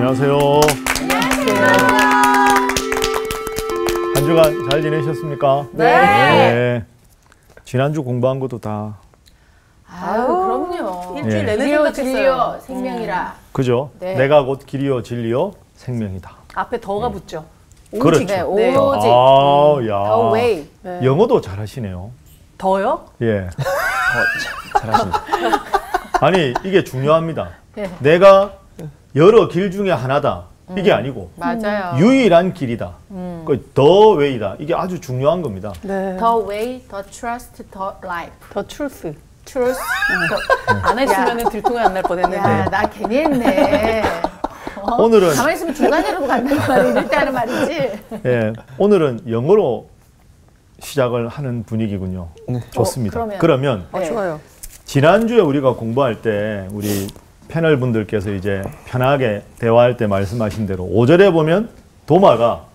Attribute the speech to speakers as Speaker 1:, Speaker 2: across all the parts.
Speaker 1: 안녕하세요. 한 주간 잘 지내셨습니까?
Speaker 2: 네.
Speaker 1: 지난주 공부한 것도 다.
Speaker 2: 아유, 그럼요.
Speaker 3: 일주일 내내
Speaker 2: 길이요,
Speaker 3: 생각했어요.
Speaker 2: 진리요, 생명이라.
Speaker 1: 그죠?
Speaker 2: 네.
Speaker 1: 내가 곧 길이요 진리요 생명이다.
Speaker 3: 앞에 더가 붙죠.
Speaker 1: 그렇죠.
Speaker 2: 네,
Speaker 3: 네.
Speaker 2: 오직.
Speaker 1: 야.
Speaker 2: The way.
Speaker 3: 네.
Speaker 1: 영어도 잘하시네요.
Speaker 3: 더요?
Speaker 1: 예.
Speaker 4: 잘하십니다.
Speaker 1: 아니 이게 중요합니다.
Speaker 2: 네.
Speaker 1: 내가 여러 길 중에 하나다. 이게 아니고
Speaker 2: 맞아요.
Speaker 1: 유일한 길이다. The way다. 이게 아주 중요한 겁니다.
Speaker 3: 네.
Speaker 2: The way, the trust, the life.
Speaker 3: 더 트루스.
Speaker 2: Truth.
Speaker 3: 안 했으면 들통이 안 날 뻔했는데.
Speaker 2: 야, 나 괜히 했네.
Speaker 1: 오늘은
Speaker 2: 가만히 있으면 중간이라고 간단 말이야. 이럴 때 하는 말이지.
Speaker 1: 예, 오늘은 영어로 시작을 하는 분위기군요. 좋습니다.
Speaker 2: 그러면.
Speaker 1: 그러면
Speaker 2: 네.
Speaker 3: 좋아요.
Speaker 1: 지난주에 우리가 공부할 때 우리 패널 분들께서 이제 편하게 대화할 때 말씀하신 대로 5절에 보면 도마가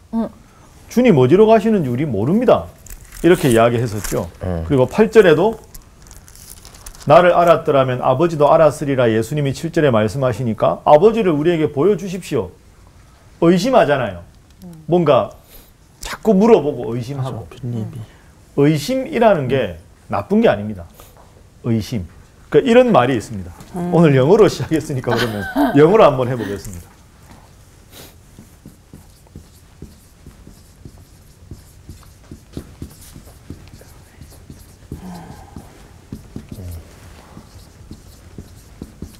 Speaker 1: 주님 어디로 가시는지 우리 모릅니다. 이렇게 이야기했었죠. 그리고 8절에도 나를 알았더라면 아버지도 알았으리라 예수님이 7절에 말씀하시니까 아버지를 우리에게 보여주십시오. 의심하잖아요. 뭔가 자꾸 물어보고 의심하고. 의심이라는 게 나쁜 게 아닙니다. 의심. 그러니까 이런 말이 있습니다. 오늘 영어로 시작했으니까 그러면 영어로 한번 해보겠습니다.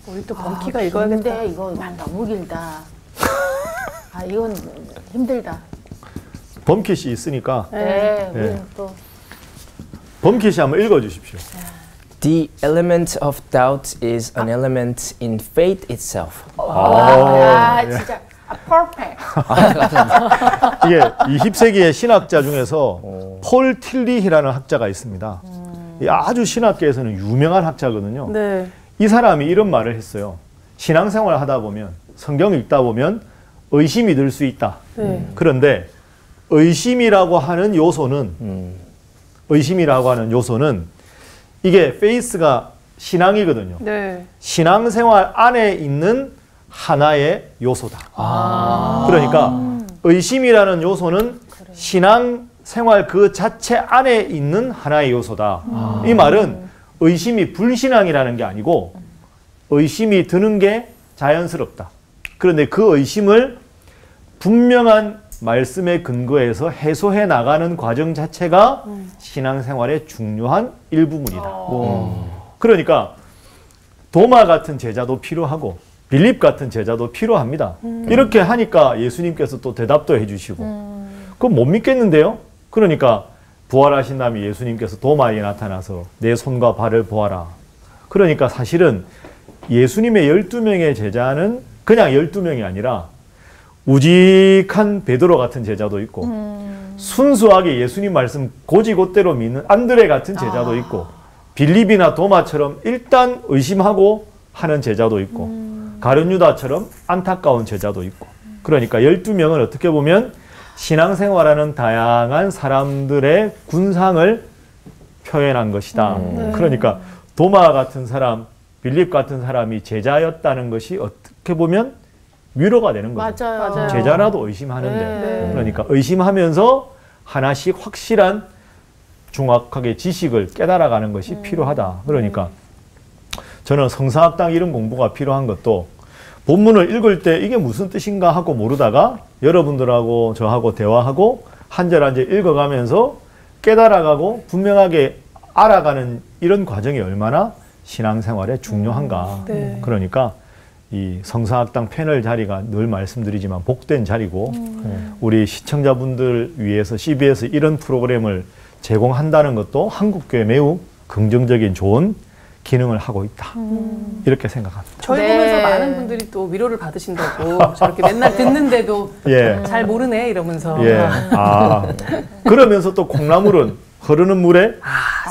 Speaker 3: 우리 또 범키가 읽어야겠다.
Speaker 2: 근데 이거 너무 길다. 아, 이건 힘들다.
Speaker 1: 범킷이 있으니까
Speaker 2: 네, 우리는 또.
Speaker 1: 범킷이 한번 읽어주십시오.
Speaker 4: The element of doubt is an element in faith itself.
Speaker 2: 아, 진짜. perfect.
Speaker 1: 이게 20세기의 신학자 중에서 폴 틸리히라는 학자가 있습니다. 이 아주 신학계에서는 유명한 학자거든요.
Speaker 3: 네.
Speaker 1: 이 사람이 이런 말을 했어요. 신앙생활을 하다 보면 성경 읽다 보면 의심이 들 수 있다.
Speaker 3: 네.
Speaker 1: 그런데 의심이라고 하는 요소는 이게 페이스가 신앙이거든요.
Speaker 3: 네.
Speaker 1: 신앙생활 안에 있는 하나의 요소다. 그러니까 의심이라는 요소는 신앙생활 그 자체 안에 있는 하나의 요소다. 이 말은 의심이 불신앙이라는 게 아니고 의심이 드는 게 자연스럽다. 그런데 그 의심을 분명한 말씀에 근거해서 해소해 나가는 과정 자체가 신앙생활의 중요한 일부분이다. 그러니까 도마 같은 제자도 필요하고 빌립 같은 제자도 필요합니다. 이렇게 하니까 예수님께서 또 대답도 해주시고 그건 못 믿겠는데요. 그러니까 부활하신 다음에 예수님께서 도마에 나타나서 내 손과 발을 보아라. 그러니까 사실은 예수님의 12명의 제자는 그냥 12명이 아니라 우직한 베드로 같은 제자도 있고 순수하게 예수님 말씀 고지곧대로 믿는 안드레 같은 제자도 있고 빌립이나 도마처럼 일단 의심하고 하는 제자도 있고 가룟 유다처럼 안타까운 제자도 있고 그러니까 12명은 어떻게 보면 신앙생활하는 다양한 사람들의 군상을 표현한 것이다. 그러니까 도마 같은 사람, 빌립 같은 사람이 제자였다는 것이 어떻게 보면 위로가 되는 거죠.
Speaker 2: 맞아요.
Speaker 1: 제자라도 의심하는데.
Speaker 2: 네.
Speaker 1: 그러니까 의심하면서 하나씩 확실한 정확하게 지식을 깨달아가는 것이 필요하다. 그러니까 저는 성사학당 이런 공부가 필요한 것도 본문을 읽을 때 이게 무슨 뜻인가 하고 모르다가 여러분들하고 저하고 대화하고 한 절 한 절 읽어가면서 깨달아가고 분명하게 알아가는 이런 과정이 얼마나 신앙생활에 중요한가. 그러니까 이 성사학당 패널 자리가 늘 말씀드리지만 복된 자리고 우리 시청자분들 위해서 CBS 이런 프로그램을 제공한다는 것도 한국교회 매우 긍정적인 좋은 기능을 하고 있다. 이렇게 생각합니다.
Speaker 3: 저희
Speaker 2: 네.
Speaker 3: 보면서 많은 분들이 또 위로를 받으신다고 저렇게 맨날 듣는데도
Speaker 1: 예.
Speaker 3: 잘 모르네 이러면서.
Speaker 1: 예. 아. 그러면서 또 콩나물은 흐르는 물에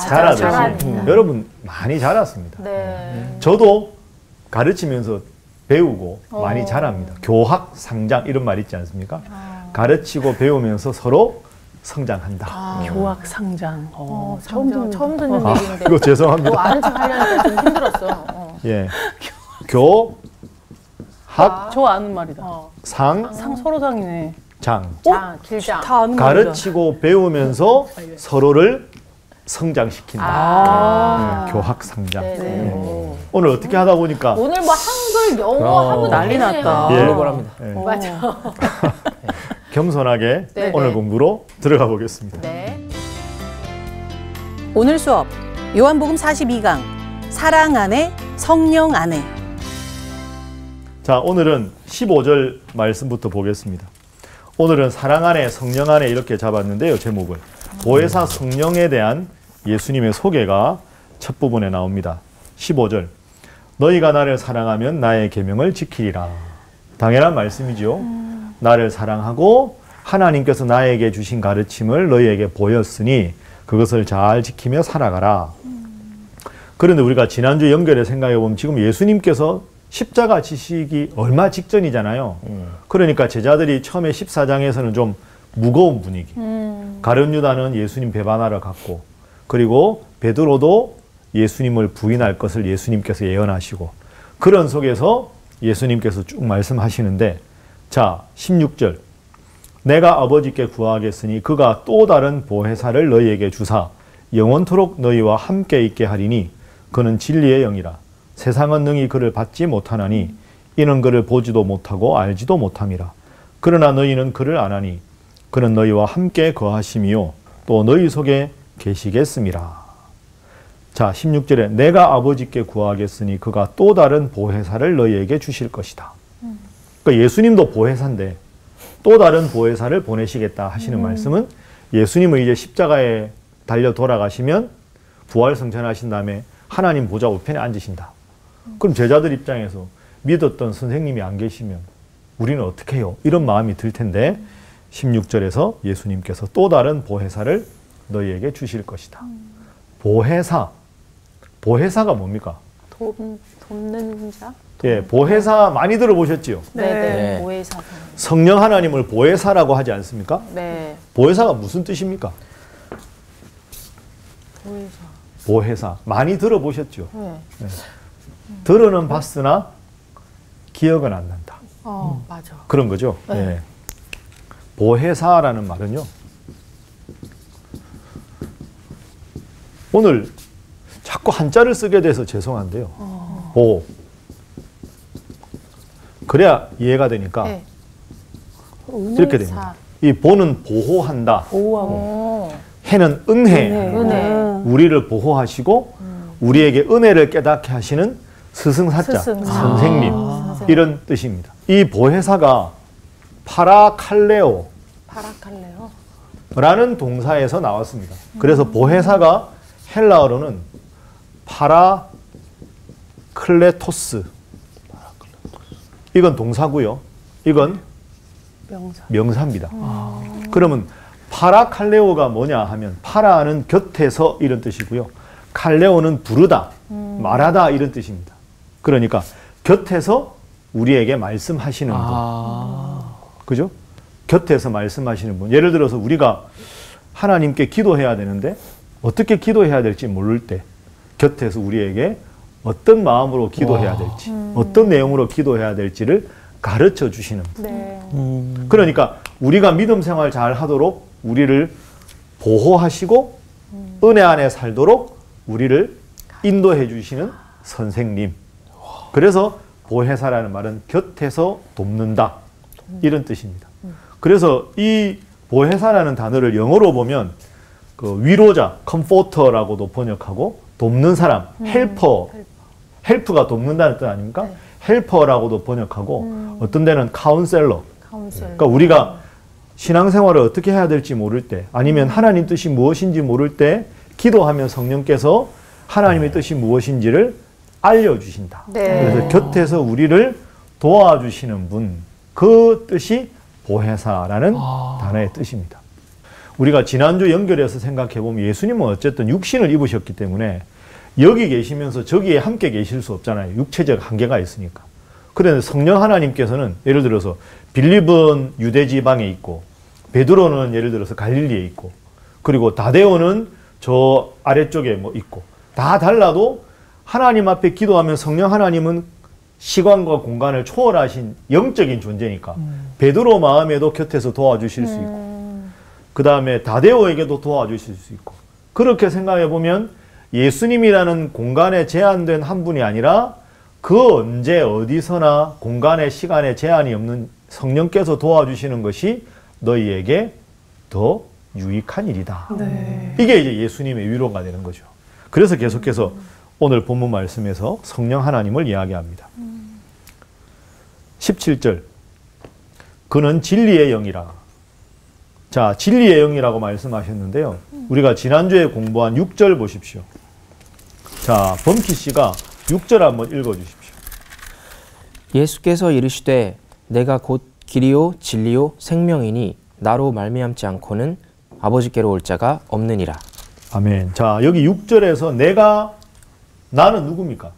Speaker 1: 자라듯이
Speaker 2: 자랍니다.
Speaker 1: 여러분 많이 자랐습니다.
Speaker 2: 네.
Speaker 1: 저도 가르치면서 배우고 많이 자랍니다. 교학 상장 이런 말 있지 않습니까? 가르치고 배우면서 서로 성장한다.
Speaker 3: 교학 상장.
Speaker 2: 처음 듣는 얘기인데.
Speaker 1: 이거 죄송합니다.
Speaker 2: 아는 척 하려니까 좀 힘들었어.
Speaker 1: 예. 학,
Speaker 3: 저 아는 말이다.
Speaker 1: 상,
Speaker 3: 상 서로 상이네.
Speaker 1: 장.
Speaker 2: 장, 길장.
Speaker 3: 다 아는 말이다.
Speaker 1: 가르치고 배우면서 서로를 성장시킨다. 네, 교학상장.
Speaker 2: 네, 네.
Speaker 1: 네. 오늘 어떻게 하다 보니까
Speaker 2: 오늘 뭐 한글, 영어, 한글
Speaker 3: 난리 났다.
Speaker 1: 예.
Speaker 4: global
Speaker 1: 네,
Speaker 2: 맞아.
Speaker 1: 겸손하게
Speaker 2: 네,
Speaker 1: 오늘
Speaker 2: 네.
Speaker 1: 공부로 들어가 보겠습니다.
Speaker 2: 네.
Speaker 5: 오늘 수업 요한복음 42강 사랑 안에 성령 안에.
Speaker 1: 자, 오늘은 15절 말씀부터 보겠습니다. 오늘은 사랑 안에 성령 안에 이렇게 잡았는데요. 제목을 보혜사 성령에 대한 예수님의 소개가 첫 부분에 나옵니다. 15절 너희가 나를 사랑하면 나의 계명을 지키리라. 당연한 말씀이죠. 나를 사랑하고 하나님께서 나에게 주신 가르침을 너희에게 보였으니 그것을 잘 지키며 살아가라. 그런데 우리가 지난주 연결해 생각해 보면 지금 예수님께서 십자가 지시기 얼마 직전이잖아요. 그러니까 제자들이 처음에 14장에서는 좀 무거운 분위기. 가룟 유다는 예수님 배반하러 갔고, 그리고 베드로도 예수님을 부인할 것을 예수님께서 예언하시고, 그런 속에서 예수님께서 쭉 말씀하시는데, 자 16절 내가 아버지께 구하겠으니 그가 또 다른 보혜사를 너희에게 주사 영원토록 너희와 함께 있게 하리니 그는 진리의 영이라. 세상은 능히 그를 받지 못하나니 이는 그를 보지도 못하고 알지도 못함이라. 그러나 너희는 그를 아나니 그는 너희와 함께 거하심이요 또 너희 속에 계시겠음이라. 자 16절에 내가 아버지께 구하겠으니 그가 또 다른 보혜사를 너희에게 주실 것이다. 그러니까 예수님도 보혜사인데 또 다른 보혜사를 보내시겠다 하시는 말씀은 예수님은 이제 십자가에 달려 돌아가시면 부활승천하신 다음에 하나님 보좌 우편에 앉으신다. 그럼 제자들 입장에서 믿었던 선생님이 안 계시면 우리는 어떻게 해요? 이런 마음이 들 텐데 16절에서 예수님께서 또 다른 보혜사를 너희에게 주실 것이다. 보혜사. 보혜사가 뭡니까?
Speaker 2: 돕는 자?
Speaker 1: 예, 보혜사 많이 들어보셨지요?
Speaker 2: 네네.
Speaker 4: 네.
Speaker 2: 보혜사.
Speaker 1: 성령 하나님을 보혜사라고 하지 않습니까?
Speaker 2: 네.
Speaker 1: 보혜사가 무슨 뜻입니까?
Speaker 2: 보혜사.
Speaker 1: 보혜사. 많이 들어보셨죠?
Speaker 2: 네.
Speaker 1: 들어는 봤으나 기억은 안 난다.
Speaker 2: 맞아.
Speaker 1: 그런 거죠.
Speaker 2: 네.
Speaker 1: 예. 보혜사라는 말은요. 오늘 자꾸 한자를 쓰게 돼서 죄송한데요. 보. 그래야 이해가 되니까
Speaker 2: 네.
Speaker 1: 이렇게 됩니다. 이 보는 보호한다.
Speaker 3: 보호하고.
Speaker 1: 해는 은혜.
Speaker 2: 은혜.
Speaker 1: 우리를 보호하시고 우리에게 은혜를 깨닫게 하시는 스승사자,
Speaker 2: 스승.
Speaker 1: 선생님 이런 뜻입니다. 이 보혜사가 파라칼레오
Speaker 2: 파라칼레오.
Speaker 1: 라는 동사에서 나왔습니다. 그래서 보혜사가 헬라어로는 파라클레토스. 이건 동사고요. 이건 명사입니다. 그러면 파라칼레오가 뭐냐 하면 파라는 곁에서 이런 뜻이고요. 칼레오는 부르다, 말하다 이런 뜻입니다. 그러니까 곁에서 우리에게 말씀하시는 분. 그죠? 곁에서 말씀하시는 분. 예를 들어서 우리가 하나님께 기도해야 되는데 어떻게 기도해야 될지 모를 때 곁에서 우리에게 어떤 마음으로 기도해야 될지 어떤 내용으로 기도해야 될지를 가르쳐 주시는 분.
Speaker 2: 네.
Speaker 1: 그러니까 우리가 믿음 생활 잘 하도록 우리를 보호하시고 은혜 안에 살도록 우리를 인도해 주시는 선생님. 그래서 보혜사라는 말은 곁에서 돕는다 이런 뜻입니다. 그래서 이 보혜사라는 단어를 영어로 보면 그 위로자, 컴포터라고도 번역하고 돕는 사람, 헬퍼, 헬프가 돕는다는 뜻 아닙니까?
Speaker 2: 네.
Speaker 1: 헬퍼라고도 번역하고 어떤 데는 카운셀러.
Speaker 2: 카운셀.
Speaker 1: 그러니까 우리가 신앙생활을 어떻게 해야 될지 모를 때 아니면 하나님 뜻이 무엇인지 모를 때 기도하면 성령께서 하나님의 뜻이 무엇인지를 알려주신다.
Speaker 2: 네.
Speaker 1: 그래서 곁에서 우리를 도와주시는 분, 그 뜻이 보혜사라는 단어의 뜻입니다. 우리가 지난주 연결해서 생각해보면 예수님은 어쨌든 육신을 입으셨기 때문에 여기 계시면서 저기에 함께 계실 수 없잖아요. 육체적 한계가 있으니까. 그런데 성령 하나님께서는 예를 들어서 빌립은 유대 지방에 있고 베드로는 예를 들어서 갈릴리에 있고 그리고 다데오는 저 아래쪽에 뭐 있고 다 달라도 하나님 앞에 기도하면 성령 하나님은 시간과 공간을 초월하신 영적인 존재니까 베드로 마음에도 곁에서 도와주실 수 있고 그 다음에 다데오에게도 도와주실 수 있고 그렇게 생각해 보면 예수님이라는 공간에 제한된 한 분이 아니라 그 언제 어디서나 공간에 시간에 제한이 없는 성령께서 도와주시는 것이 너희에게 더 유익한 일이다.
Speaker 3: 네.
Speaker 1: 이게 이제 예수님의 위로가 되는 거죠. 그래서 계속해서 오늘 본문 말씀에서 성령 하나님을 이야기합니다. 17절 그는 진리의 영이라. 자, 진리의 영이라고 말씀하셨는데요. 우리가 지난주에 공부한 6절 보십시오. 자, 범키 씨가 6절 한번 읽어주십시오.
Speaker 4: 예수께서 이르시되 내가 곧 길이요 진리요 생명이니 나로 말미암지 않고는 아버지께로 올 자가 없느니라.
Speaker 1: 아멘. 자, 여기 6절에서 나는 누굽니까?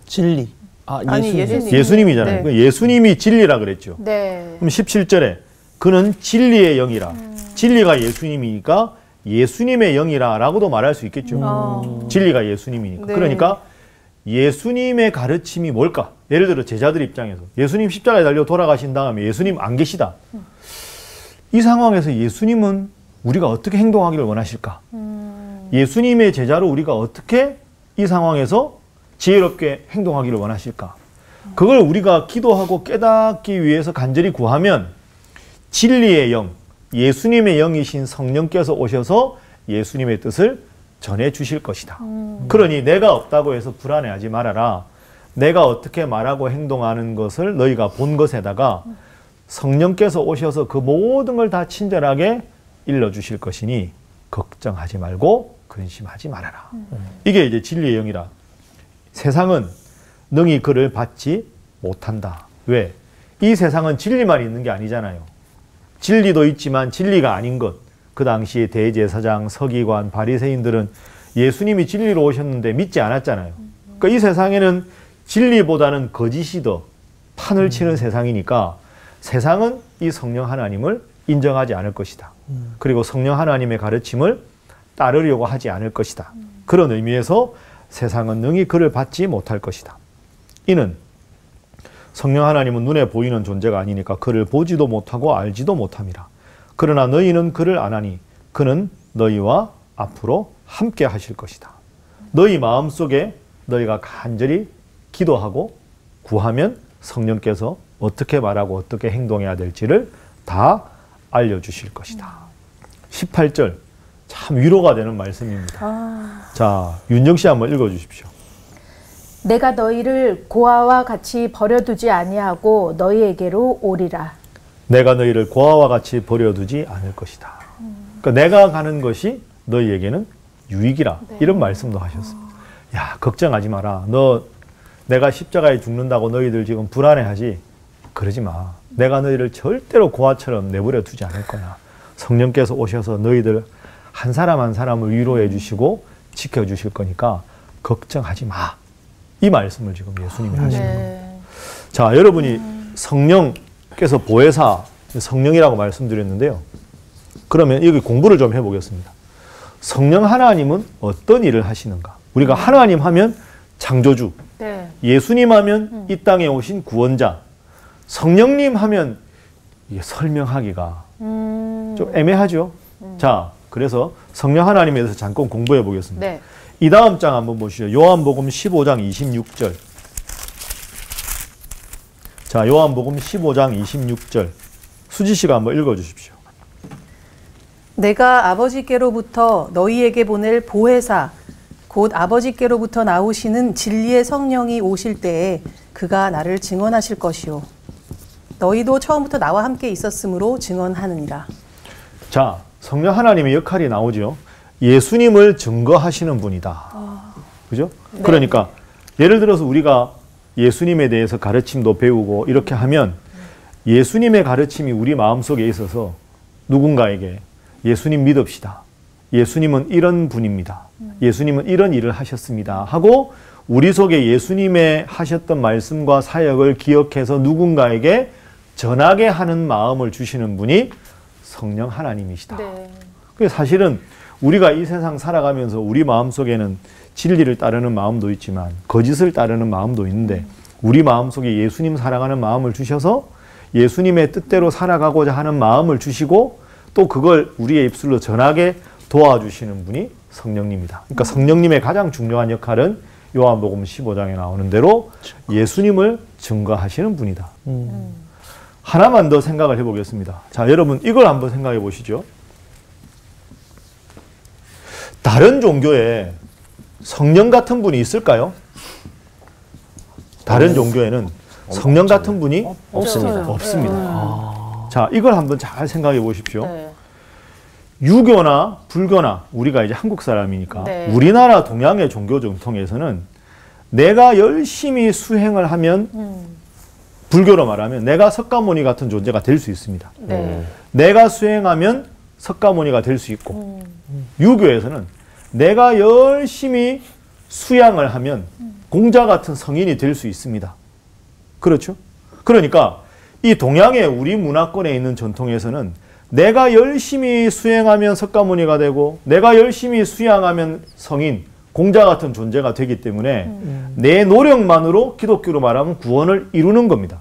Speaker 6: 진리.
Speaker 3: 아니, 예수님.
Speaker 1: 예수님이잖아요.
Speaker 3: 네.
Speaker 1: 예수님이 진리라 그랬죠.
Speaker 2: 네.
Speaker 1: 그럼 17절에 그는 진리의 영이라. 진리가 예수님이니까 예수님의 영이라 라고도 말할 수 있겠죠. 진리가 예수님이니까.
Speaker 3: 네.
Speaker 1: 그러니까 예수님의 가르침이 뭘까? 예를 들어 제자들 입장에서 예수님 십자가에 달려 돌아가신 다음에 예수님 안 계시다. 이 상황에서 예수님은 우리가 어떻게 행동하기를 원하실까? 예수님의 제자로 우리가 어떻게 이 상황에서 지혜롭게 행동하기를 원하실까? 그걸 우리가 기도하고 깨닫기 위해서 간절히 구하면 진리의 영, 예수님의 영이신 성령께서 오셔서 예수님의 뜻을 전해 주실 것이다. 그러니 내가 없다고 해서 불안해하지 말아라. 내가 어떻게 말하고 행동하는 것을 너희가 본 것에다가 성령께서 오셔서 그 모든 걸 다 친절하게 일러주실 것이니 걱정하지 말고 근심하지 말아라. 이게 이제 진리의 영이라. 세상은 능히 그를 받지 못한다. 왜? 이 세상은 진리만 있는 게 아니잖아요. 진리도 있지만 진리가 아닌 것. 그 당시에 대제사장, 서기관, 바리새인들은 예수님이 진리로 오셨는데 믿지 않았잖아요. 그러니까 이 세상에는 진리보다는 거짓이 더 판을 치는 세상이니까 세상은 이 성령 하나님을 인정하지 않을 것이다. 그리고 성령 하나님의 가르침을 따르려고 하지 않을 것이다. 그런 의미에서 세상은 능히 그를 받지 못할 것이다. 이는 성령 하나님은 눈에 보이는 존재가 아니니까 그를 보지도 못하고 알지도 못함이라. 그러나 너희는 그를 아나니 그는 너희와 앞으로 함께 하실 것이다. 너희 마음속에 너희가 간절히 기도하고 구하면 성령께서 어떻게 말하고 어떻게 행동해야 될지를 다 알려주실 것이다. 18절 참 위로가 되는 말씀입니다. 자, 윤정 씨 한번 읽어주십시오.
Speaker 2: 내가 너희를 고아와 같이 버려두지 아니하고 너희에게로 오리라.
Speaker 1: 내가 너희를 고아와 같이 버려두지 않을 것이다. 그러니까 내가 가는 것이 너희에게는 유익이라. 네. 이런 말씀도 하셨습니다. 야, 걱정하지 마라. 내가 십자가에 죽는다고 너희들 지금 불안해하지? 그러지 마. 내가 너희를 절대로 고아처럼 내버려 두지 않을 거야. 성령께서 오셔서 너희들 한 사람 한 사람을 위로해 주시고 지켜주실 거니까 걱정하지 마. 이 말씀을 지금 예수님이 하시는 겁니다. 자, 여러분이 성령께서 보혜사, 성령이라고 말씀드렸는데요. 그러면 여기 공부를 좀 해보겠습니다. 성령 하나님은 어떤 일을 하시는가? 우리가 하나님 하면 창조주,
Speaker 2: 네.
Speaker 1: 예수님 하면 이 땅에 오신 구원자, 성령님 하면 이게 설명하기가 좀 애매하죠. 자, 그래서 성령 하나님에 대해서 잠깐 공부해 보겠습니다.
Speaker 2: 네.
Speaker 1: 이 다음 장 한번 보시죠. 요한복음 15장 26절. 자, 요한복음 15장 26절. 수지 씨가 한번 읽어 주십시오.
Speaker 5: 내가 아버지께로부터 너희에게 보낼 보혜사 곧 아버지께로부터 나오시는 진리의 성령이 오실 때에 그가 나를 증언하실 것이요 너희도 처음부터 나와 함께 있었으므로 증언하느니라. 자,
Speaker 1: 성령 하나님의 역할이 나오죠. 예수님을 증거하시는 분이다. 그죠? 네. 그러니까 예를 들어서 우리가 예수님에 대해서 가르침도 배우고 이렇게 하면 예수님의 가르침이 우리 마음속에 있어서 누군가에게 예수님 믿읍시다. 예수님은 이런 분입니다. 예수님은 이런 일을 하셨습니다. 하고 우리 속에 예수님의 하셨던 말씀과 사역을 기억해서 누군가에게 전하게 하는 마음을 주시는 분이 성령 하나님이시다. 네. 그래서 사실은 우리가 이 세상 살아가면서 우리 마음속에는 진리를 따르는 마음도 있지만 거짓을 따르는 마음도 있는데 우리 마음속에 예수님 사랑하는 마음을 주셔서 예수님의 뜻대로 살아가고자 하는 마음을 주시고 또 그걸 우리의 입술로 전하게 도와주시는 분이 성령님이다. 그러니까 성령님의 가장 중요한 역할은 요한복음 15장에 나오는 대로 예수님을 증거하시는 분이다. 하나만 더 생각을 해보겠습니다. 자, 여러분 이걸 한번 생각해 보시죠. 다른 종교에 성령 같은 분이 있을까요? 다른 종교에는 성령 같은 분이
Speaker 4: 없습니다.
Speaker 1: 없습니다. 자, 이걸 한번 잘 생각해 보십시오.
Speaker 2: 네.
Speaker 1: 유교나 불교나 우리가 이제 한국 사람이니까
Speaker 2: 네.
Speaker 1: 우리나라 동양의 종교 정통에서는 내가 열심히 수행을 하면 불교로 말하면 내가 석가모니 같은 존재가 될 수 있습니다.
Speaker 2: 네.
Speaker 1: 내가 수행하면 석가모니가 될 수 있고 유교에서는 내가 열심히 수양을 하면 공자 같은 성인이 될 수 있습니다. 그렇죠? 그러니까 이 동양의 우리 문화권에 있는 전통에서는 내가 열심히 수행하면 석가모니가 되고 내가 열심히 수양하면 성인, 공자 같은 존재가 되기 때문에 내 노력만으로 기독교로 말하면 구원을 이루는 겁니다.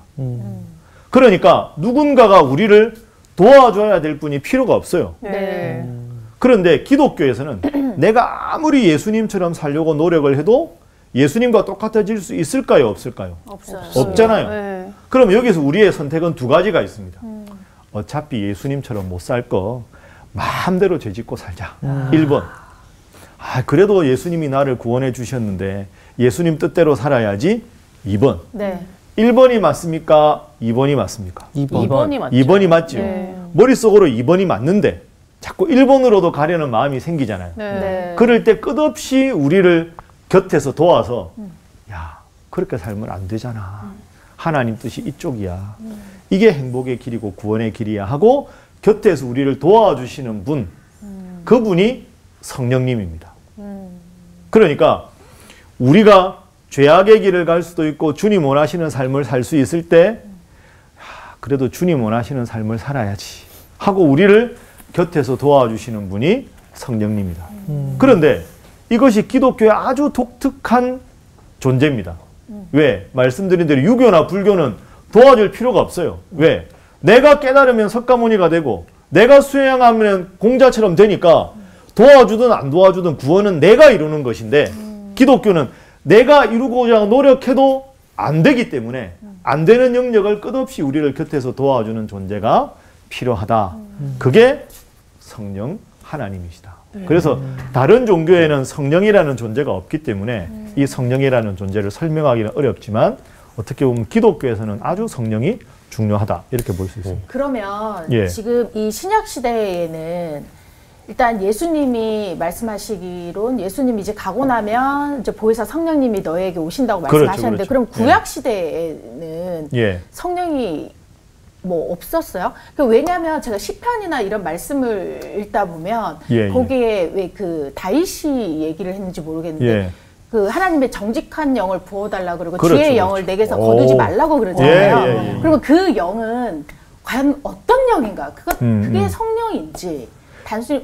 Speaker 1: 그러니까 누군가가 우리를 도와줘야 될 분이 필요가 없어요.
Speaker 3: 네.
Speaker 1: 그런데 기독교에서는 내가 아무리 예수님처럼 살려고 노력을 해도 예수님과 똑같아질 수 있을까요? 없을까요?
Speaker 2: 없어요.
Speaker 1: 없잖아요.
Speaker 3: 네.
Speaker 1: 그럼 여기서 우리의 선택은 두 가지가 있습니다. 어차피 예수님처럼 못 살 거 마음대로 죄짓고 살자. 1번. 그래도 예수님이 나를 구원해 주셨는데 예수님 뜻대로 살아야지. 2번.
Speaker 2: 네.
Speaker 1: 1번이 맞습니까? 2번이 맞습니까?
Speaker 2: 2번이 맞죠.
Speaker 1: 2번이 맞죠.
Speaker 3: 네.
Speaker 1: 머릿속으로 2번이 맞는데 자꾸 1번으로도 가려는 마음이 생기잖아요.
Speaker 2: 네.
Speaker 1: 그럴 때 끝없이 우리를 곁에서 도와서 야, 그렇게 살면 안 되잖아. 하나님 뜻이 이쪽이야. 이게 행복의 길이고 구원의 길이야 하고 곁에서 우리를 도와주시는 분, 그분이 성령님입니다. 그러니까 우리가 죄악의 길을 갈 수도 있고 주님 원하시는 삶을 살 수 있을 때 그래도 주님 원하시는 삶을 살아야지 하고 우리를 곁에서 도와주시는 분이 성령님이다. 그런데 이것이 기독교의 아주 독특한 존재입니다. 왜? 말씀드린 대로 유교나 불교는 도와줄 필요가 없어요. 왜? 내가 깨달으면 석가모니가 되고 내가 수행하면 공자처럼 되니까 도와주든 안 도와주든 구원은 내가 이루는 것인데 기독교는 내가 이루고자 노력해도 안 되기 때문에 안 되는 영역을 끝없이 우리를 곁에서 도와주는 존재가 필요하다. 그게 성령 하나님이시다. 그래서 다른 종교에는 성령이라는 존재가 없기 때문에 이 성령이라는 존재를 설명하기는 어렵지만 어떻게 보면 기독교에서는 아주 성령이 중요하다 이렇게 볼 수 있습니다.
Speaker 2: 그러면
Speaker 1: 예.
Speaker 2: 지금 이 신약 시대에는 일단 예수님이 말씀하시기론 예수님이 이제 가고 나면 이제 보혜사 성령님이 너에게 오신다고 말씀하셨는데
Speaker 1: 그렇죠.
Speaker 2: 그럼 구약 시대에는
Speaker 1: 예.
Speaker 2: 성령이 뭐 없었어요? 왜냐하면 제가 시편이나 이런 말씀을 읽다 보면
Speaker 1: 예,
Speaker 2: 거기에 왜 그 다윗이 얘기를 했는지 모르겠는데
Speaker 1: 예.
Speaker 2: 그 하나님의 정직한 영을 부어달라 그러고
Speaker 1: 그렇죠,
Speaker 2: 주의
Speaker 1: 그렇죠.
Speaker 2: 영을 내게서
Speaker 1: 오.
Speaker 2: 거두지 말라고 그러잖아요.
Speaker 1: 예, 예, 예.
Speaker 2: 그러면 그 영은 과연 어떤 영인가? 그게 성령인지 단순히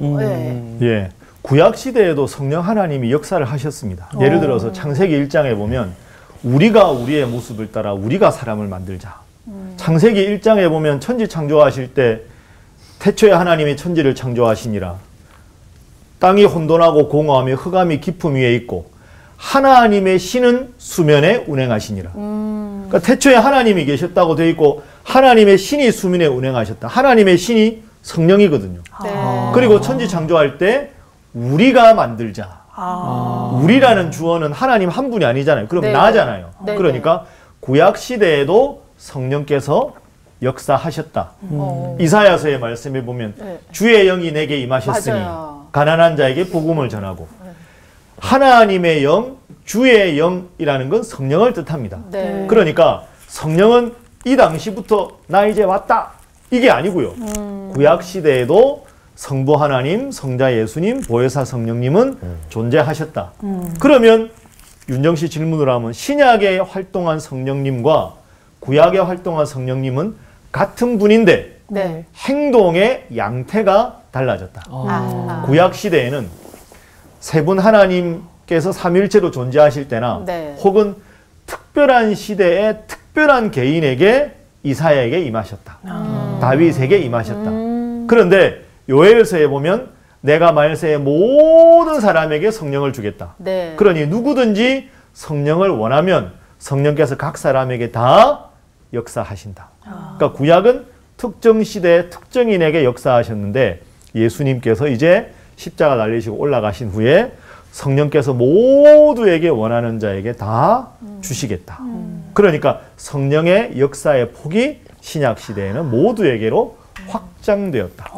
Speaker 1: 예. 구약 시대에도 성령 하나님이 역사를 하셨습니다. 예를 들어서 창세기 1장에 보면 우리가 우리의 모습을 따라 우리가 사람을 만들자. 창세기 1장에 보면 천지 창조하실 때 태초에 하나님이 천지를 창조하시니라. 땅이 혼돈하고 공허하며 흑암이 깊음 위에 있고 하나님의 신은 수면에 운행하시니라. 그러니까 태초에 하나님이 계셨다고 되어 있고 하나님의 신이 수면에 운행하셨다. 하나님의 신이 성령이거든요.
Speaker 2: 네.
Speaker 1: 그리고 천지 창조할 때 우리가 만들자. 우리라는 주어는 하나님 한 분이 아니잖아요. 그럼
Speaker 2: 네.
Speaker 1: 나잖아요.
Speaker 2: 네.
Speaker 1: 그러니까 구약 시대에도 성령께서 역사하셨다.
Speaker 2: 어.
Speaker 1: 이사야서의 말씀에 보면
Speaker 2: 네.
Speaker 1: 주의 영이 내게 임하셨으니
Speaker 2: 맞아요.
Speaker 1: 가난한 자에게 복음을 전하고 하나님의 영, 주의 영이라는 건 성령을 뜻합니다.
Speaker 2: 네.
Speaker 1: 그러니까 성령은 이 당시부터 나 이제 왔다 이게 아니고요. 구약 시대에도 성부 하나님, 성자 예수님, 보혜사 성령님은 존재하셨다. 그러면 윤정 씨 질문을 하면 신약에 활동한 성령님과 구약에 활동한 성령님은 같은 분인데
Speaker 2: 네.
Speaker 1: 행동의 양태가 달라졌다.
Speaker 2: 아.
Speaker 1: 구약 시대에는 세 분 하나님께서 삼위일체로 존재하실 때나
Speaker 2: 네.
Speaker 1: 혹은 특별한 시대에 특별한 개인에게 이사야에게 임하셨다. 다윗에게 임하셨다. 그런데 요엘서에 보면 내가 말세에 모든 사람에게 성령을 주겠다.
Speaker 2: 네.
Speaker 1: 그러니 누구든지 성령을 원하면 성령께서 각 사람에게 다 역사하신다. 그러니까 구약은 특정 시대에 특정인에게 역사하셨는데 예수님께서 이제 십자가 달리시고 올라가신 후에 성령께서 모두에게 원하는 자에게 다 주시겠다. 그러니까 성령의 역사의 폭이 신약 시대에는 모두에게로 확장되었다.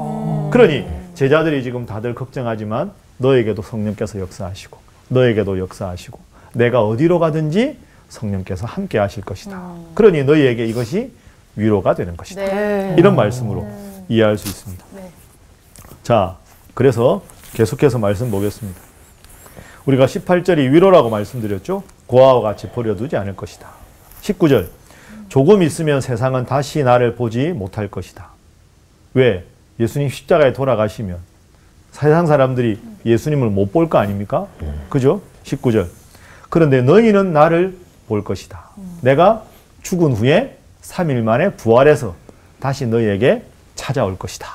Speaker 1: 그러니 제자들이 지금 다들 걱정하지만 너에게도 성령께서 역사하시고 너에게도 역사하시고 내가 어디로 가든지 성령께서 함께 하실 것이다. 그러니 너희에게 이것이 위로가 되는 것이다.
Speaker 2: 네.
Speaker 1: 이런 말씀으로 이해할 수 있습니다.
Speaker 2: 네.
Speaker 1: 자, 그래서 계속해서 말씀 보겠습니다. 우리가 18절이 위로라고 말씀드렸죠. 고아와 같이 버려두지 않을 것이다. 19절 조금 있으면 세상은 다시 나를 보지 못할 것이다. 왜? 예수님 십자가에 돌아가시면 세상 사람들이 예수님을 못 볼 거 아닙니까? 그죠? 19절 그런데 너희는 나를 볼 것이다. 내가 죽은 후에 3일 만에 부활해서 다시 너희에게 찾아올 것이다.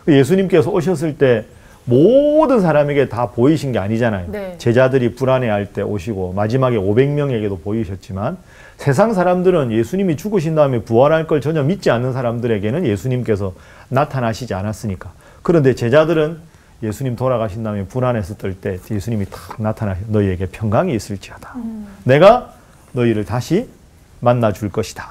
Speaker 1: 예수님께서 오셨을 때 모든 사람에게 다 보이신 게 아니잖아요.
Speaker 2: 네.
Speaker 1: 제자들이 불안해할 때 오시고 마지막에 500명에게도 보이셨지만 세상 사람들은 예수님이 죽으신 다음에 부활할 걸 전혀 믿지 않는 사람들에게는 예수님께서 나타나시지 않았으니까. 그런데 제자들은 예수님 돌아가신 다음에 불안해서 떨 때 예수님이 탁 나타나셔 너희에게 평강이 있을지어다. 내가 너희를 다시 만나 줄 것이다.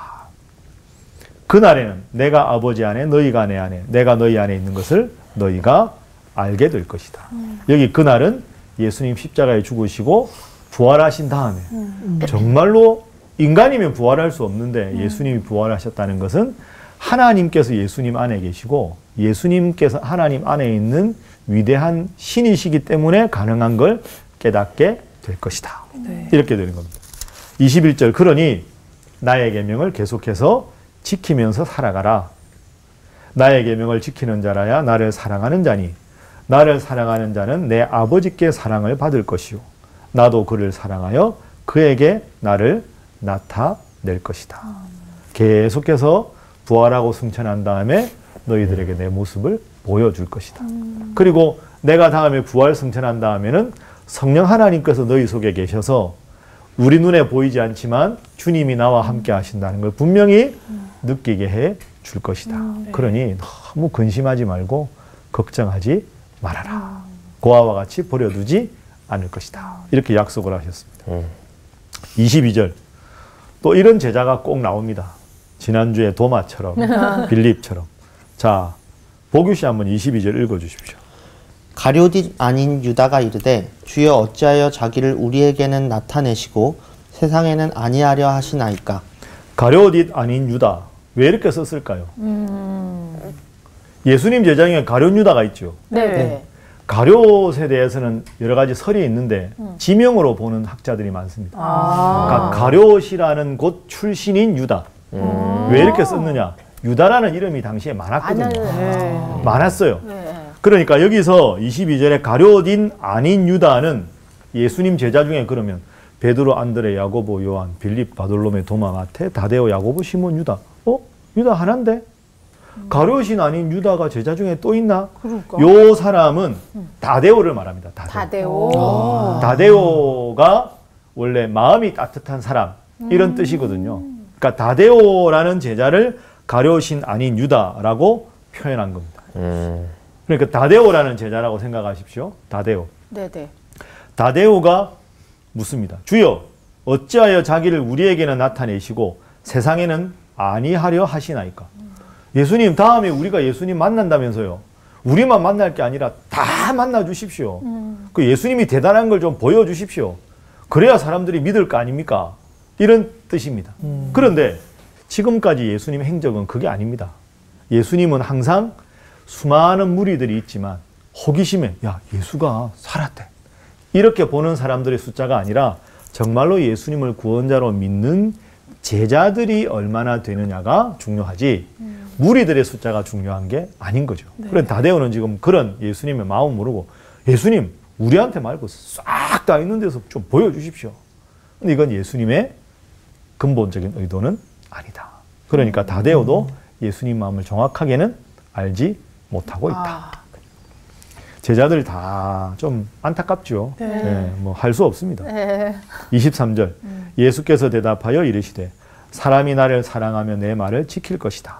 Speaker 1: 그날에는 내가 아버지 안에 너희가 내 안에 내가 너희 안에 있는 것을 너희가 알게 될 것이다. 여기 그날은 예수님 십자가에 죽으시고 부활하신 다음에 정말로 인간이면 부활할 수 없는데 예수님이 부활하셨다는 것은 하나님께서 예수님 안에 계시고 예수님께서 하나님 안에 있는 위대한 신이시기 때문에 가능한 걸 깨닫게 될 것이다. 이렇게 되는 겁니다. 21절 그러니 나의 계명을 계속해서 지키면서 살아가라. 나의 계명을 지키는 자라야 나를 사랑하는 자니 나를 사랑하는 자는 내 아버지께 사랑을 받을 것이요 나도 그를 사랑하여 그에게 나를 나타낼 것이다. 계속해서 부활하고 승천한 다음에 너희들에게 내 모습을 보여줄 것이다. 그리고 내가 다음에 부활 승천한 다음에는 성령 하나님께서 너희 속에 계셔서 우리 눈에 보이지 않지만 주님이 나와 함께 하신다는 걸 분명히 느끼게 해 줄 것이다. 그러니 너무 근심하지 말고 걱정하지 말아라. 고아와 같이 버려두지 않을 것이다. 이렇게 약속을 하셨습니다. 22절 또 이런 제자가 꼭 나옵니다. 지난주에 도마처럼 빌립처럼. 자, 보규 씨 한번 22절 읽어주십시오.
Speaker 6: 가룟 아닌 유다가 이르되 주여 어찌하여 자기를 우리에게는 나타내시고 세상에는 아니하려 하시나이까.
Speaker 1: 가룟 아닌 유다. 왜 이렇게 썼을까요? 예수님 제자 중에 가룟 유다가 있죠.
Speaker 2: 네.
Speaker 1: 가룟에 대해서는 여러 가지 설이 있는데 지명으로 보는 학자들이 많습니다. 그러니까 가룟이라는 곳 출신인 유다. 왜 이렇게 썼느냐? 유다라는 이름이 당시에 많았거든요. 많았어요.
Speaker 2: 네.
Speaker 1: 그러니까 여기서 22절에 가룟 아닌 유다는 예수님 제자 중에 그러면 베드로, 안드레, 야고보, 요한, 빌립, 바돌로메, 도마, 마테, 다데오, 야고보, 시몬, 유다. 유다 하나인데? 가룟이 아닌 유다가 제자 중에 또 있나?
Speaker 2: 그럴까?
Speaker 1: 요 사람은 다데오를 말합니다. 다데오. 다데오가 원래 마음이 따뜻한 사람 이런 뜻이거든요. 그러니까 다데오라는 제자를 가룟이 아닌 유다라고 표현한 겁니다. 그러니까 다데오라는 제자라고 생각하십시오. 다데오.
Speaker 2: 네네.
Speaker 1: 다데오가 묻습니다. 주여 어찌하여 자기를 우리에게는 나타내시고 세상에는 아니하려 하시나이까. 예수님 다음에 우리가 예수님 만난다면서요. 우리만 만날 게 아니라 다 만나 주십시오. 그 예수님이 대단한 걸 좀 보여주십시오. 그래야 사람들이 믿을 거 아닙니까? 이런 뜻입니다. 그런데 지금까지 예수님의 행적은 그게 아닙니다. 예수님은 항상 수많은 무리들이 있지만 호기심에 야 예수가 살았대. 이렇게 보는 사람들의 숫자가 아니라 정말로 예수님을 구원자로 믿는 제자들이 얼마나 되느냐가 중요하지 무리들의 숫자가 중요한 게 아닌 거죠. 그런데 다데오는 지금 그런 예수님의 마음 모르고 예수님 우리한테 말고 싹 다 있는 데서 좀 보여주십시오. 이건 예수님의 근본적인 의도는 아니다. 그러니까 다데오도 예수님 마음을 정확하게는 알지 못하고 있다. 제자들 다 좀 안타깝죠. 네. 뭐 할 수 없습니다. 23절 예수께서 대답하여 이르시되 사람이 나를 사랑하며 내 말을 지킬 것이다.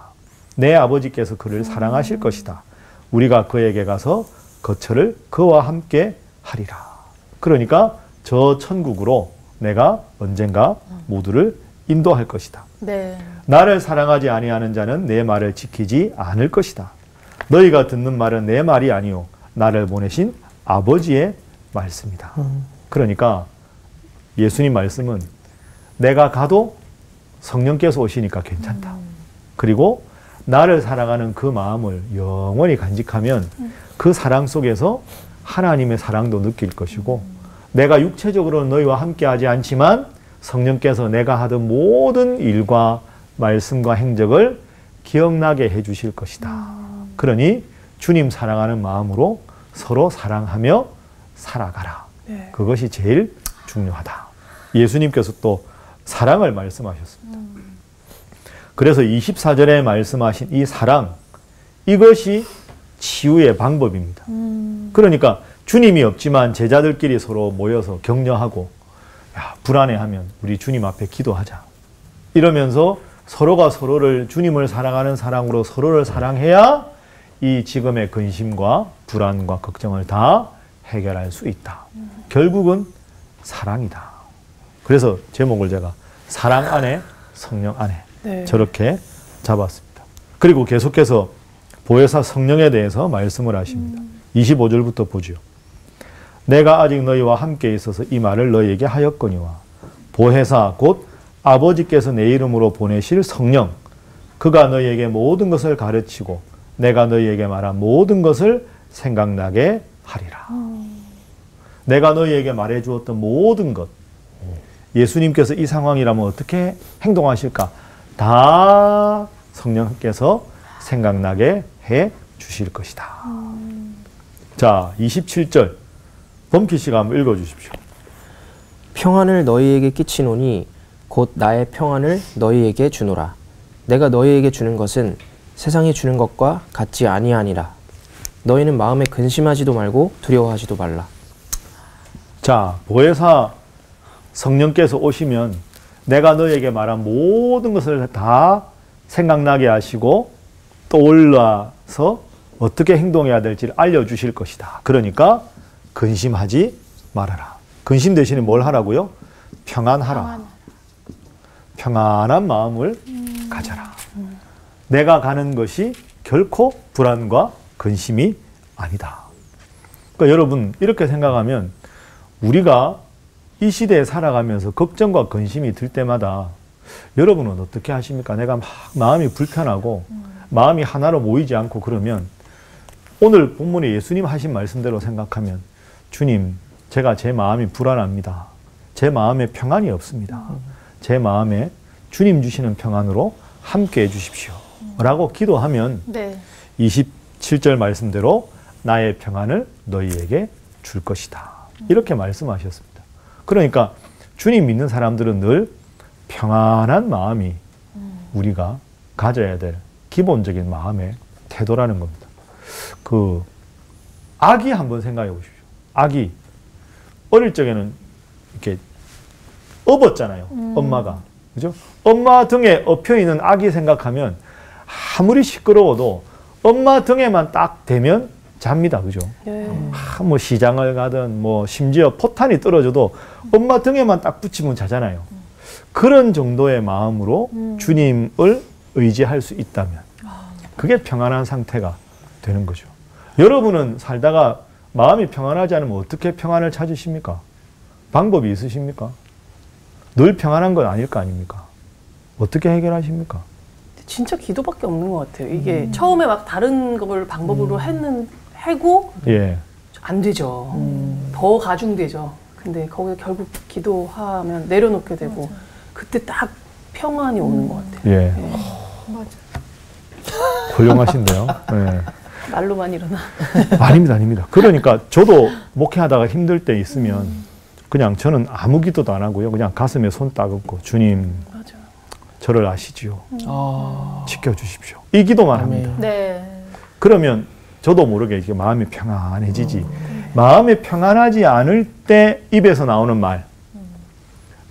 Speaker 1: 내 아버지께서 그를 사랑하실 것이다. 우리가 그에게 가서 거처를 그와 함께 하리라. 그러니까 저 천국으로 내가 언젠가 모두를 인도할 것이다.
Speaker 2: 네.
Speaker 1: 나를 사랑하지 아니하는 자는 내 말을 지키지 않을 것이다. 너희가 듣는 말은 내 말이 아니요 나를 보내신 아버지의 말씀이다. 그러니까 예수님 말씀은 내가 가도 성령께서 오시니까 괜찮다. 그리고 나를 사랑하는 그 마음을 영원히 간직하면 그 사랑 속에서 하나님의 사랑도 느낄 것이고 내가 육체적으로 너희와 함께하지 않지만 성령께서 내가 하던 모든 일과 말씀과 행적을 기억나게 해주실 것이다. 그러니 주님 사랑하는 마음으로 서로 사랑하며 살아가라. 그것이 제일 중요하다. 예수님께서 또 사랑을 말씀하셨습니다. 그래서 24절에 말씀하신 이 사랑, 이것이 치유의 방법입니다. 그러니까 주님이 없지만 제자들끼리 서로 모여서 격려하고 야, 불안해하면 우리 주님 앞에 기도하자. 이러면서 서로가 서로를 주님을 사랑하는 사랑으로 서로를 사랑해야 이 지금의 근심과 불안과 걱정을 다 해결할 수 있다. 결국은 사랑이다. 그래서 제목을 제가 사랑 안에 성령 안에 저렇게 잡았습니다. 그리고 계속해서 보혜사 성령에 대해서 말씀을 하십니다. 25절부터 보죠. 내가 아직 너희와 함께 있어서 이 말을 너희에게 하였거니와 보혜사 곧 아버지께서 내 이름으로 보내실 성령 그가 너희에게 모든 것을 가르치고 내가 너희에게 말한 모든 것을 생각나게 하리라. 내가 너희에게 말해 주었던 모든 것 예수님께서 이 상황이라면 어떻게 행동하실까? 다 성령께서 생각나게 해 주실 것이다. 자, 27절 범키 씨가 한번 읽어 주십시오.
Speaker 4: 평안을 너희에게 끼치노니 곧 나의 평안을 너희에게 주노라. 내가 너희에게 주는 것은 세상이 주는 것과 같지 아니하니라. 너희는 마음에 근심하지도 말고 두려워하지도 말라.
Speaker 1: 자, 보혜사 성령께서 오시면 내가 너희에게 말한 모든 것을 다 생각나게 하시고 떠올라서 어떻게 행동해야 될지를 알려주실 것이다. 그러니까 근심하지 말아라. 근심 대신에 뭘 하라고요? 평안하라. 평안한 마음을 가져라. 내가 가는 것이 결코 불안과 근심이 아니다. 그러니까 여러분 이렇게 생각하면 우리가 이 시대에 살아가면서 걱정과 근심이 들 때마다 여러분은 어떻게 하십니까? 내가 막 마음이 불편하고 마음이 하나로 모이지 않고 그러면 오늘 본문에 예수님 하신 말씀대로 생각하면 주님, 제가 제 마음이 불안합니다. 제 마음에 평안이 없습니다. 제 마음에 주님 주시는 평안으로 함께 해주십시오. 라고 기도하면 27절 말씀대로 나의 평안을 너희에게 줄 것이다. 이렇게 말씀하셨습니다. 그러니까 주님 믿는 사람들은 늘 평안한 마음이 우리가 가져야 될 기본적인 마음의 태도라는 겁니다. 그 아기 한번 생각해 보십시오. 아기 어릴 적에는 이렇게 업었잖아요. 엄마가. 그죠? 엄마 등에 엎여 있는 아기 생각하면 아무리 시끄러워도 엄마 등에만 딱 대면 잡니다. 그죠? 뭐 시장을 가든 뭐 심지어 포탄이 떨어져도 엄마 등에만 딱 붙이면 자잖아요. 그런 정도의 마음으로 주님을 의지할 수 있다면 그게 평안한 상태가 되는 거죠. 여러분은 살다가 마음이 평안하지 않으면 어떻게 평안을 찾으십니까? 방법이 있으십니까? 늘 평안한 건 아닐 거 아닙니까? 어떻게 해결하십니까?
Speaker 3: 진짜 기도밖에 없는 것 같아요. 이게 처음에 막 다른 걸 방법으로 해고 안 되죠. 더 가중되죠. 근데 거기서 결국 기도하면 내려놓게 되고 그때 딱 평안이 오는 것 같아요.
Speaker 2: 맞아.
Speaker 1: 훌륭하신데요. 네.
Speaker 3: 말로만 일어나.
Speaker 1: 아닙니다, 아닙니다. 그러니까 저도 목회하다가 힘들 때 있으면 그냥 저는 아무 기도도 안 하고요. 그냥 가슴에 손 딱 얹고 주님
Speaker 3: 맞아.
Speaker 1: 저를 아시지요.
Speaker 4: 아.
Speaker 1: 지켜주십시오. 이 기도만
Speaker 4: 아멘.
Speaker 1: 합니다.
Speaker 2: 네.
Speaker 1: 그러면 저도 모르게 이렇게 마음이 평안해지지. 마음이 평안하지 않을 때 입에서 나오는 말,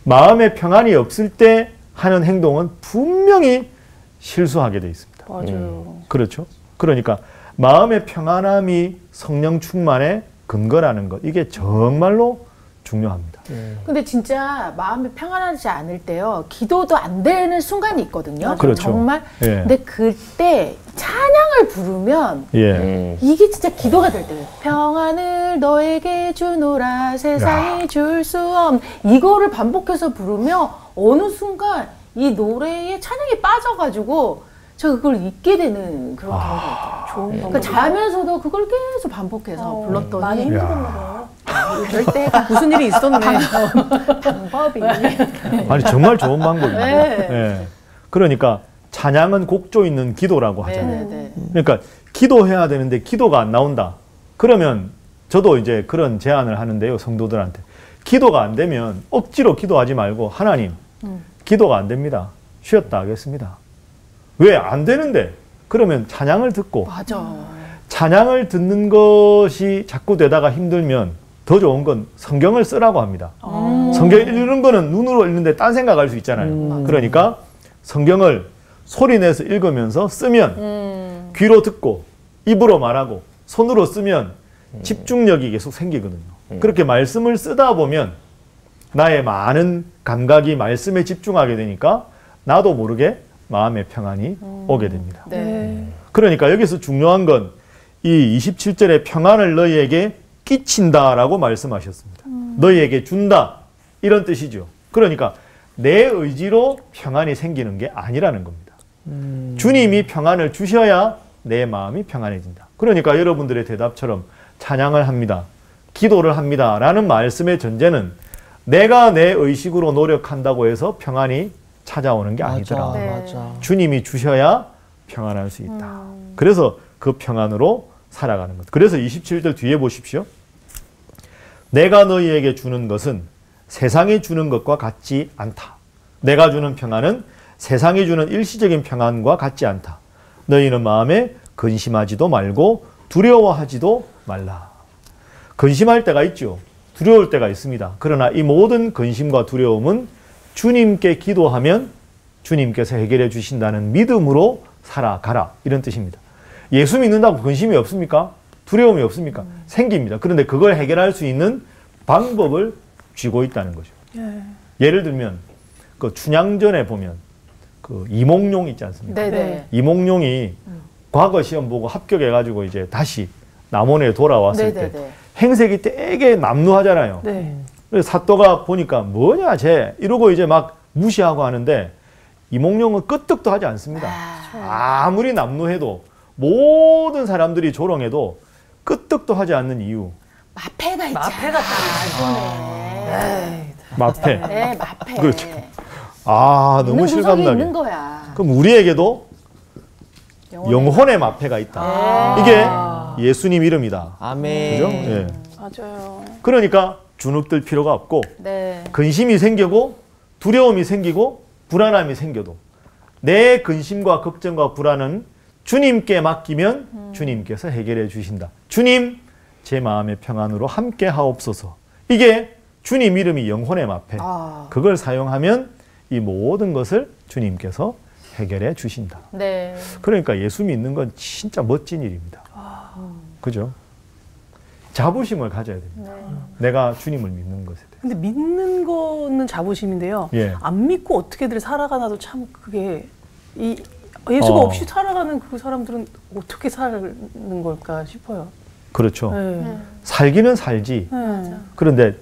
Speaker 1: 마음에 평안이 없을 때 하는 행동은 분명히 실수하게 돼 있습니다.
Speaker 3: 맞아요.
Speaker 1: 그렇죠? 그러니까 마음의 평안함이 성령 충만의 근거라는 것, 이게 정말로 중요합니다.
Speaker 2: 근데 진짜 마음이 평안하지 않을 때요, 기도도 안 되는 순간이 있거든요.
Speaker 1: 그렇죠.
Speaker 2: 정말.
Speaker 1: 예.
Speaker 2: 근데 그때 찬양을 부르면
Speaker 1: 예.
Speaker 2: 이게 진짜 기도가 될 때예요. 평안을 너에게 주노라 세상이 줄 수 없는, 이거를 반복해서 부르면 어느 순간 이 노래에 찬양이 빠져가지고 저 그걸 잊게 되는 그런 경우가 있더라고요.
Speaker 3: 좋은
Speaker 2: 그러니까 자면서도 그걸 계속 반복해서 불렀더니
Speaker 3: 많이 힘들었나 봐요.
Speaker 2: 이럴 때가
Speaker 3: 무슨 일이 있었네.
Speaker 2: 방법이.
Speaker 1: 아니 정말 좋은 방법입니다.
Speaker 2: 네.
Speaker 1: 예. 그러니까 찬양은 곡조 있는 기도라고 하잖아요.
Speaker 2: 네네네.
Speaker 1: 그러니까 기도해야 되는데 기도가 안 나온다. 그러면 저도 이제 그런 제안을 하는데요, 성도들한테. 기도가 안 되면 억지로 기도하지 말고 하나님, 기도가 안 됩니다. 쉬었다 하겠습니다. 왜 안 되는데? 그러면 찬양을 듣고
Speaker 2: 맞아.
Speaker 1: 찬양을 듣는 것이 자꾸 되다가 힘들면 더 좋은 건 성경을 쓰라고 합니다. 성경 읽는 거는 눈으로 읽는데 딴 생각할 수 있잖아요. 그러니까 성경을 소리내서 읽으면서 쓰면 귀로 듣고 입으로 말하고 손으로 쓰면 집중력이 계속 생기거든요. 그렇게 말씀을 쓰다 보면 나의 많은 감각이 말씀에 집중하게 되니까 나도 모르게 마음의 평안이 오게 됩니다.
Speaker 2: 네.
Speaker 1: 그러니까 여기서 중요한 건 이 27절에 평안을 너희에게 끼친다라고 말씀하셨습니다. 너희에게 준다, 이런 뜻이죠. 그러니까 내 의지로 평안이 생기는 게 아니라는 겁니다. 주님이 평안을 주셔야 내 마음이 평안해진다. 그러니까 여러분들의 대답처럼 찬양을 합니다, 기도를 합니다 라는 말씀의 전제는 내가 내 의식으로 노력한다고 해서 평안이 찾아오는 게 아니더라.
Speaker 2: 네.
Speaker 6: 맞아.
Speaker 1: 주님이 주셔야 평안할 수 있다. 그래서 그 평안으로 살아가는 것. 그래서 27절 뒤에 보십시오. 내가 너희에게 주는 것은 세상이 주는 것과 같지 않다. 내가 주는 평안은 세상이 주는 일시적인 평안과 같지 않다. 너희는 마음에 근심하지도 말고 두려워하지도 말라. 근심할 때가 있죠. 두려울 때가 있습니다. 그러나 이 모든 근심과 두려움은 주님께 기도하면 주님께서 해결해 주신다는 믿음으로 살아가라, 이런 뜻입니다. 예수 믿는다고 근심이 없습니까? 두려움이 없습니까? 생깁니다. 그런데 그걸 해결할 수 있는 방법을 쥐고 있다는 거죠. 예를 들면 그 춘향전에 보면 그 이몽룡 있지 않습니까?
Speaker 2: 네네.
Speaker 1: 이몽룡이 과거 시험 보고 합격해가지고 이제 다시 남원에 돌아왔을 때
Speaker 2: 네네네.
Speaker 1: 행색이 되게 남루하잖아요.
Speaker 3: 네.
Speaker 1: 그래서 사또가 보니까 뭐냐 쟤 이러고 이제 막 무시하고 하는데 이몽룡은 끄떡도 하지 않습니다. 아무리 남루해도 모든 사람들이 조롱해도 끄떡도 하지 않는 이유.
Speaker 2: 마패가 있잖아.
Speaker 3: 마패가
Speaker 1: 마패.
Speaker 2: 네, 마패.
Speaker 1: 그렇죠. 아, 너무
Speaker 2: 있는 구석이
Speaker 1: 실감나게.
Speaker 2: 있는 거야.
Speaker 1: 그럼 우리에게도 영혼의 마패가 있다. 이게 예수님 이름이다.
Speaker 6: 아멘.
Speaker 1: 그죠? 예.
Speaker 3: 맞아요.
Speaker 1: 그러니까 주눅들 필요가 없고
Speaker 2: 네.
Speaker 1: 근심이 생기고 두려움이 생기고 불안함이 생겨도 내 근심과 걱정과 불안은 주님께 맡기면 주님께서 해결해 주신다. 주님, 제 마음의 평안으로 함께 하옵소서. 이게 주님 이름이 영혼의 마패. 그걸 사용하면 이 모든 것을 주님께서 해결해 주신다.
Speaker 2: 네.
Speaker 1: 그러니까 예수 믿는 건 진짜 멋진 일입니다. 그죠? 자부심을 가져야 됩니다. 내가 주님을 믿는 것에 대해.
Speaker 3: 근데 믿는 거는 자부심인데요.
Speaker 1: 예.
Speaker 3: 안 믿고 어떻게들 살아가나도 참 그게 예수가 없이 살아가는 그 사람들은 어떻게 사는 걸까 싶어요.
Speaker 1: 그렇죠.
Speaker 3: 네.
Speaker 1: 살기는 살지.
Speaker 3: 네.
Speaker 1: 그런데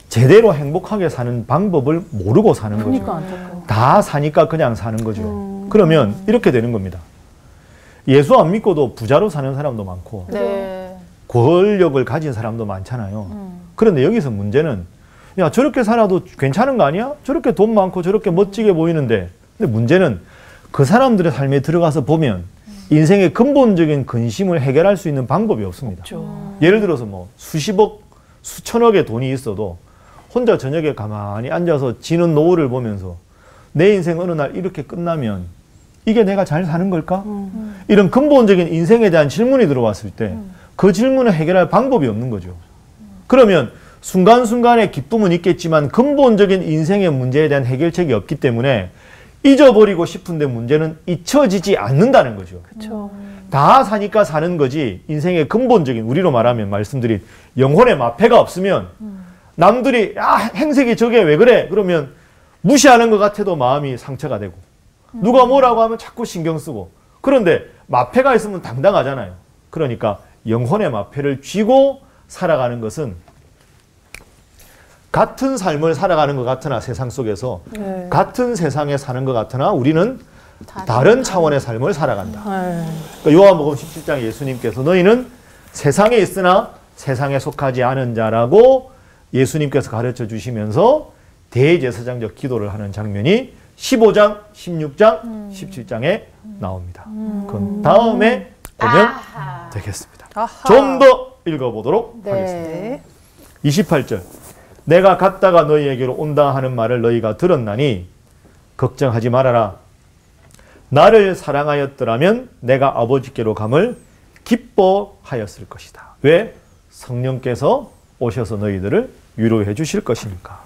Speaker 1: 제대로 행복하게 사는 방법을 모르고 사는 거죠.
Speaker 3: 그러니까 안타까워.
Speaker 1: 다 사니까 그냥 사는 거죠. 그러면 이렇게 되는 겁니다. 예수 안 믿고도 부자로 사는 사람도 많고
Speaker 2: 네.
Speaker 1: 권력을 가진 사람도 많잖아요. 그런데 여기서 문제는 야, 저렇게 살아도 괜찮은 거 아니야? 저렇게 돈 많고 저렇게 멋지게 보이는데. 근데 문제는 그 사람들의 삶에 들어가서 보면 인생의 근본적인 근심을 해결할 수 있는 방법이 없습니다.
Speaker 3: 없죠.
Speaker 1: 예를 들어서 뭐 수십억, 수천억의 돈이 있어도 혼자 저녁에 가만히 앉아서 지는 노을을 보면서 내 인생 어느 날 이렇게 끝나면 이게 내가 잘 사는 걸까? 이런 근본적인 인생에 대한 질문이 들어왔을 때 그 질문을 해결할 방법이 없는 거죠. 그러면 순간순간의 기쁨은 있겠지만 근본적인 인생의 문제에 대한 해결책이 없기 때문에 잊어버리고 싶은데 문제는 잊혀지지 않는다는 거죠.
Speaker 3: 그렇죠.
Speaker 1: 다 사니까 사는 거지 인생의 근본적인 우리로 말하면 말씀드린 영혼의 마패가 없으면 남들이 행색이 저게 왜 그래? 그러면 무시하는 것 같아도 마음이 상처가 되고 누가 뭐라고 하면 자꾸 신경 쓰고 그런데 마패가 있으면 당당하잖아요. 그러니까 영혼의 마패를 쥐고 살아가는 것은 같은 삶을 살아가는 것 같으나 세상 속에서 같은 세상에 사는 것 같으나 우리는 다른 차원의 삶을 살아간다. 그러니까 요한복음 17장 예수님께서 너희는 세상에 있으나 세상에 속하지 않은 자라고 예수님께서 가르쳐 주시면서 대제사장적 기도를 하는 장면이 15장, 16장, 17장에 나옵니다. 그건 다음에 보면 되겠습니다. 좀 더 읽어보도록 하겠습니다. 28절 내가 갔다가 너희에게로 온다 하는 말을 너희가 들었나니 걱정하지 말아라. 나를 사랑하였더라면 내가 아버지께로 감을 기뻐하였을 것이다. 왜? 성령께서 오셔서 너희들을 위로해 주실 것이니까.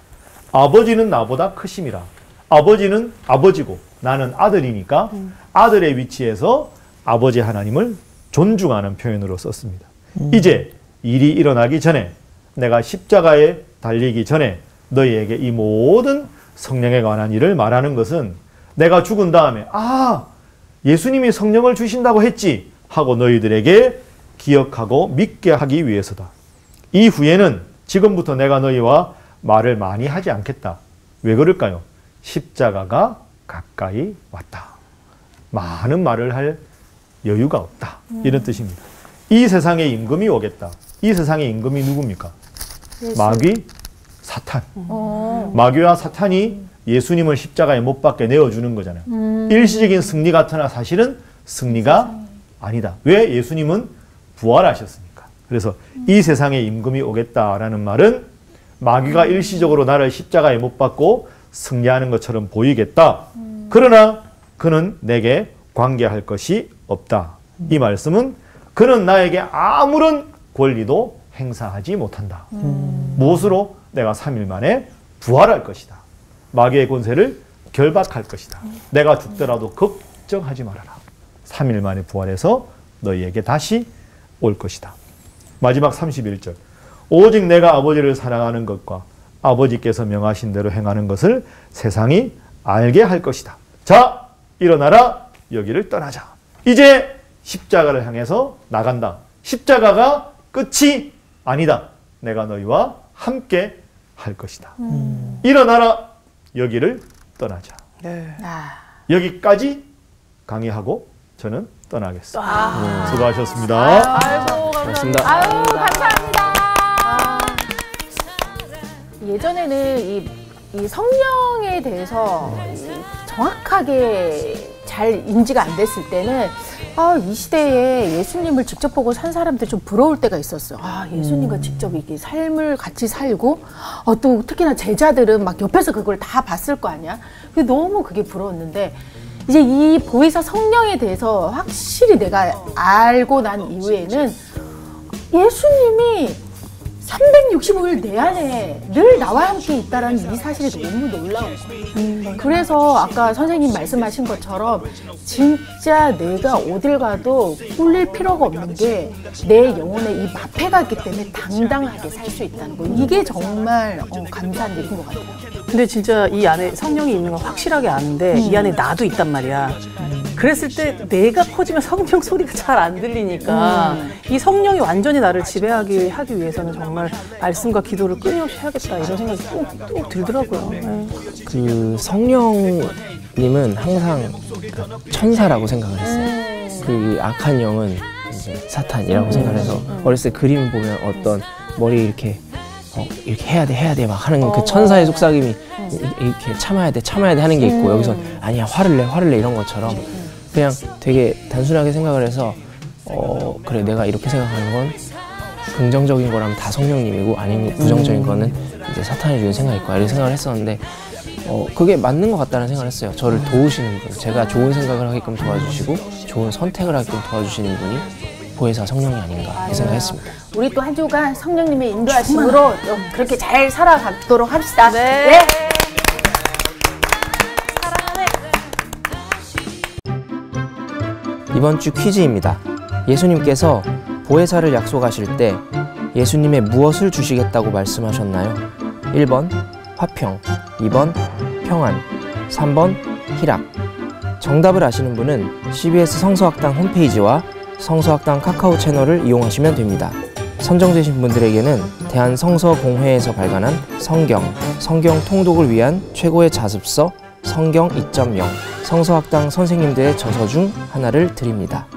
Speaker 1: 아버지는 나보다 크심이라. 아버지는 아버지고 나는 아들이니까 아들의 위치에서 아버지 하나님을 존중하는 표현으로 썼습니다. 이제 일이 일어나기 전에 내가 십자가에 달리기 전에 너희에게 이 모든 성령에 관한 일을 말하는 것은 내가 죽은 다음에 예수님이 성령을 주신다고 했지 하고 너희들에게 기억하고 믿게 하기 위해서다. 이후에는 지금부터 내가 너희와 말을 많이 하지 않겠다. 왜 그럴까요? 십자가가 가까이 왔다. 많은 말을 할 여유가 없다. 이런 뜻입니다. 이 세상에 임금이 오겠다. 이 세상의 임금이 누굽니까? 마귀, 사탄. 마귀와 사탄이 예수님을 십자가에 못 박게 내어주는 거잖아요. 일시적인 승리 같으나 사실은 승리가 아니다. 왜? 예수님은 부활하셨으니까. 그래서 이 세상에 임금이 오겠다라는 말은 마귀가 일시적으로 나를 십자가에 못 박고 승리하는 것처럼 보이겠다. 그러나 그는 내게 관계할 것이 없다. 이 말씀은 그는 나에게 아무런 권리도 행사하지 못한다. 무엇으로? 내가 3일 만에 부활할 것이다. 마귀의 권세를 결박할 것이다. 내가 죽더라도 걱정하지 말아라. 3일 만에 부활해서 너희에게 다시 올 것이다. 마지막 31절. 오직 내가 아버지를 사랑하는 것과 아버지께서 명하신 대로 행하는 것을 세상이 알게 할 것이다. 자, 일어나라. 여기를 떠나자. 이제 십자가를 향해서 나간다. 십자가가 끝이 아니다. 내가 너희와 함께 할 것이다. 일어나라. 여기를 떠나자. 여기까지 강의하고 저는 떠나겠습니다. 수고하셨습니다.
Speaker 2: 아이고,
Speaker 4: 고맙습니다.
Speaker 2: 아유, 감사합니다. 예전에는 이 성령에 대해서 정확하게 잘 인지가 안 됐을 때는 이 시대에 예수님을 직접 보고 산 사람들 좀 부러울 때가 있었어요. 예수님과 직접 이렇게 삶을 같이 살고 또 특히나 제자들은 막 옆에서 그걸 다 봤을 거 아니야. 너무 그게 부러웠는데 이제 이 보혜사 성령에 대해서 확실히 내가 알고 난 이후에는 예수님이 365일 내 안에 늘 나와 함께 있다라는 이 사실이 너무 놀라운 거예요. 그래서 아까 선생님 말씀하신 것처럼 진짜 내가 어딜 가도 꿀릴 필요가 없는 게 내 영혼에 이 마패가 있기 때문에 당당하게 살 수 있다는 거. 이게 정말 감사한 일인 것 같아요.
Speaker 3: 근데 진짜 이 안에 성령이 있는 건 확실하게 아는데 이 안에 나도 있단 말이야. 그랬을 때 내가 커지면 성령 소리가 잘 안 들리니까 이 성령이 완전히 나를 지배하기 하기 위해서는 정말 말씀과 기도를 끊임없이 해야겠다 이런 생각이 또 들더라고요.
Speaker 4: 그 성령님은 항상 천사라고 생각을 했어요. 그 악한 영은 이제 사탄이라고 생각을 해서 어렸을 때 그림 보면 어떤 머리 이렇게 해야 돼 막 하는 그 천사의 속삭임이 이렇게 참아야 돼 하는 게 있고 여기서 아니야 화를 내 이런 것처럼 그냥 되게 단순하게 생각을 해서 그래 내가 이렇게 생각하는 건 긍정적인 거라면 다 성령님이고 아닌 부정적인 거는 이제 사탄이 주는 생각일 거야 이런 생각을 했었는데 그게 맞는 것 같다는 생각을 했어요. 저를 도우시는 분, 제가 좋은 생각을 하게끔 도와주시고 좋은 선택을 하게끔 도와주시는 분이 보혜사 성령이 아닌가 이 생각했습니다.
Speaker 2: 우리 또 한 주간 성령님의 인도하심으로 그렇게 잘 살아가도록 합시다. 네.
Speaker 4: 이번 주 퀴즈입니다. 예수님께서 보혜사를 약속하실 때 예수님의 무엇을 주시겠다고 말씀하셨나요? 1번 화평, 2번 평안, 3번 희락. 정답을 아시는 분은 CBS 성서학당 홈페이지와 성서학당 카카오 채널을 이용하시면 됩니다. 선정되신 분들에게는 대한성서공회에서 발간한 성경 통독을 위한 최고의 자습서 성경 2.0 성서학당 선생님들의 저서 중 하나를 드립니다.